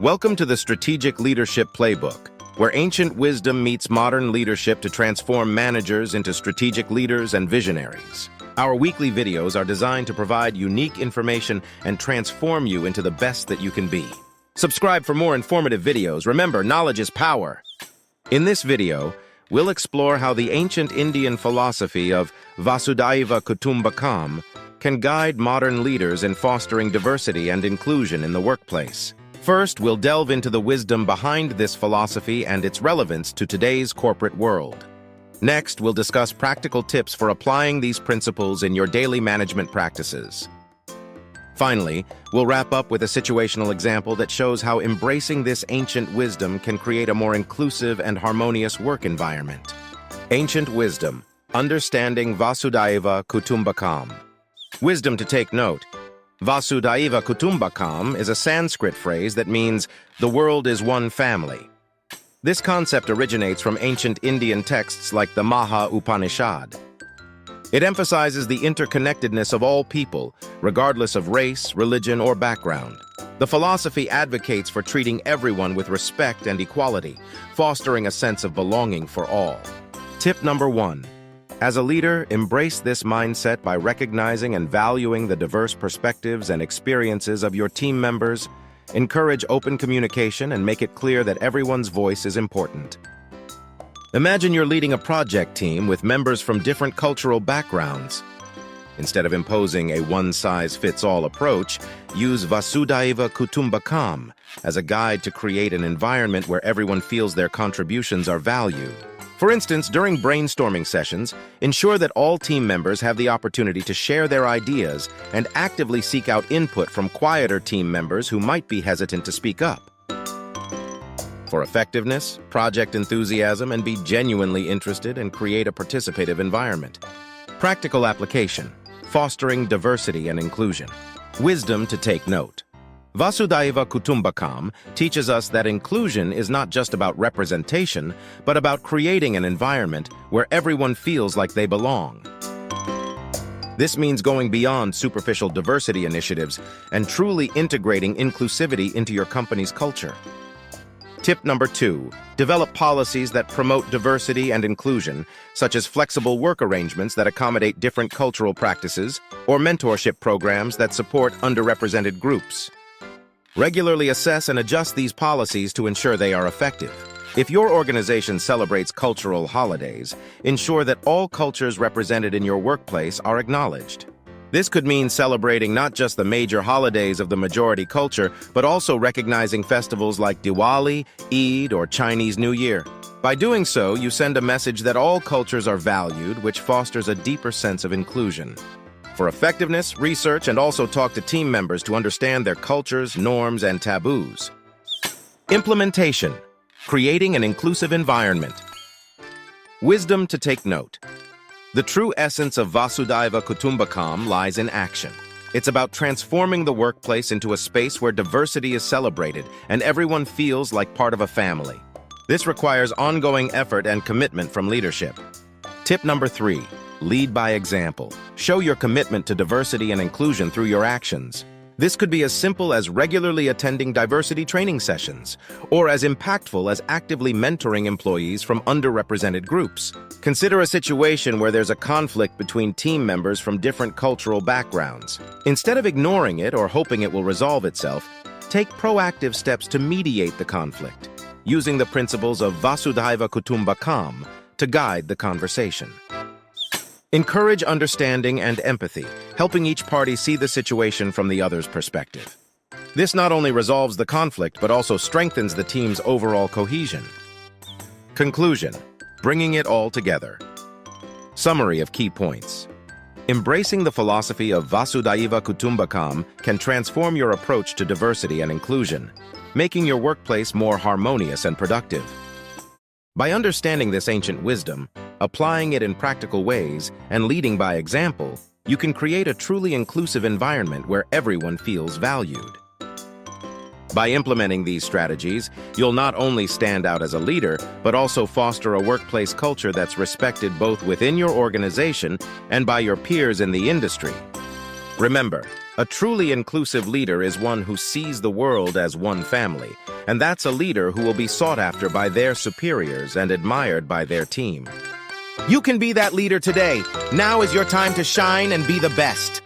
Welcome to the Strategic Leadership Playbook, where ancient wisdom meets modern leadership to transform managers into strategic leaders and visionaries. Our weekly videos are designed to provide unique information and transform you into the best that you can be. Subscribe for more informative videos. Remember, knowledge is power. In this video, we'll explore how the ancient Indian philosophy of Vasudhaiva Kutumbakam can guide modern leaders in fostering diversity and inclusion in the workplace. First, we'll delve into the wisdom behind this philosophy and its relevance to today's corporate world. Next, we'll discuss practical tips for applying these principles in your daily management practices. Finally, we'll wrap up with a situational example that shows how embracing this ancient wisdom can create a more inclusive and harmonious work environment. Ancient wisdom, understanding Vasudhaiva Kutumbakam. Wisdom to take note. Vasudhaiva Kutumbakam is a Sanskrit phrase that means the world is one family. This concept originates from ancient Indian texts like the Maha Upanishad. It emphasizes the interconnectedness of all people, regardless of race, religion, or background. The philosophy advocates for treating everyone with respect and equality, fostering a sense of belonging for all. Tip number 1. As a leader, embrace this mindset by recognizing and valuing the diverse perspectives and experiences of your team members. Encourage open communication and make it clear that everyone's voice is important. Imagine you're leading a project team with members from different cultural backgrounds. Instead of imposing a one-size-fits-all approach, use Vasudhaiva Kutumbakam as a guide to create an environment where everyone feels their contributions are valued. For instance, during brainstorming sessions, ensure that all team members have the opportunity to share their ideas and actively seek out input from quieter team members who might be hesitant to speak up. For effectiveness, project enthusiasm, and be genuinely interested and create a participative environment. Practical application, fostering diversity and inclusion. Wisdom to take note. Vasudhaiva Kutumbakam teaches us that inclusion is not just about representation, but about creating an environment where everyone feels like they belong. This means going beyond superficial diversity initiatives and truly integrating inclusivity into your company's culture. Tip number 2. Develop policies that promote diversity and inclusion, such as flexible work arrangements that accommodate different cultural practices or mentorship programs that support underrepresented groups. Regularly assess and adjust these policies to ensure they are effective. If your organization celebrates cultural holidays, ensure that all cultures represented in your workplace are acknowledged. This could mean celebrating not just the major holidays of the majority culture, but also recognizing festivals like Diwali, Eid, or Chinese New Year. By doing so, you send a message that all cultures are valued, which fosters a deeper sense of inclusion. For effectiveness, research and also talk to team members to understand their cultures, norms, and taboos. Implementation, creating an inclusive environment. Wisdom to take note. The true essence of Vasudhaiva Kutumbakam lies in action. It's about transforming the workplace into a space where diversity is celebrated and everyone feels like part of a family. This requires ongoing effort and commitment from leadership. Tip number 3. Lead by example. Show your commitment to diversity and inclusion through your actions. This could be as simple as regularly attending diversity training sessions, or as impactful as actively mentoring employees from underrepresented groups. Consider a situation where there's a conflict between team members from different cultural backgrounds. Instead of ignoring it or hoping it will resolve itself, take proactive steps to mediate the conflict, using the principles of Vasudhaiva Kutumbakam to guide the conversation. Encourage understanding and empathy, helping each party see the situation from the other's perspective. This not only resolves the conflict, but also strengthens the team's overall cohesion. Conclusion, bringing it all together. Summary of key points. Embracing the philosophy of Vasudhaiva Kutumbakam can transform your approach to diversity and inclusion, making your workplace more harmonious and productive. By understanding this ancient wisdom, applying it in practical ways, and leading by example, you can create a truly inclusive environment where everyone feels valued. By implementing these strategies, you'll not only stand out as a leader, but also foster a workplace culture that's respected both within your organization and by your peers in the industry. Remember, a truly inclusive leader is one who sees the world as one family, and that's a leader who will be sought after by their superiors and admired by their team. You can be that leader today. Now is your time to shine and be the best.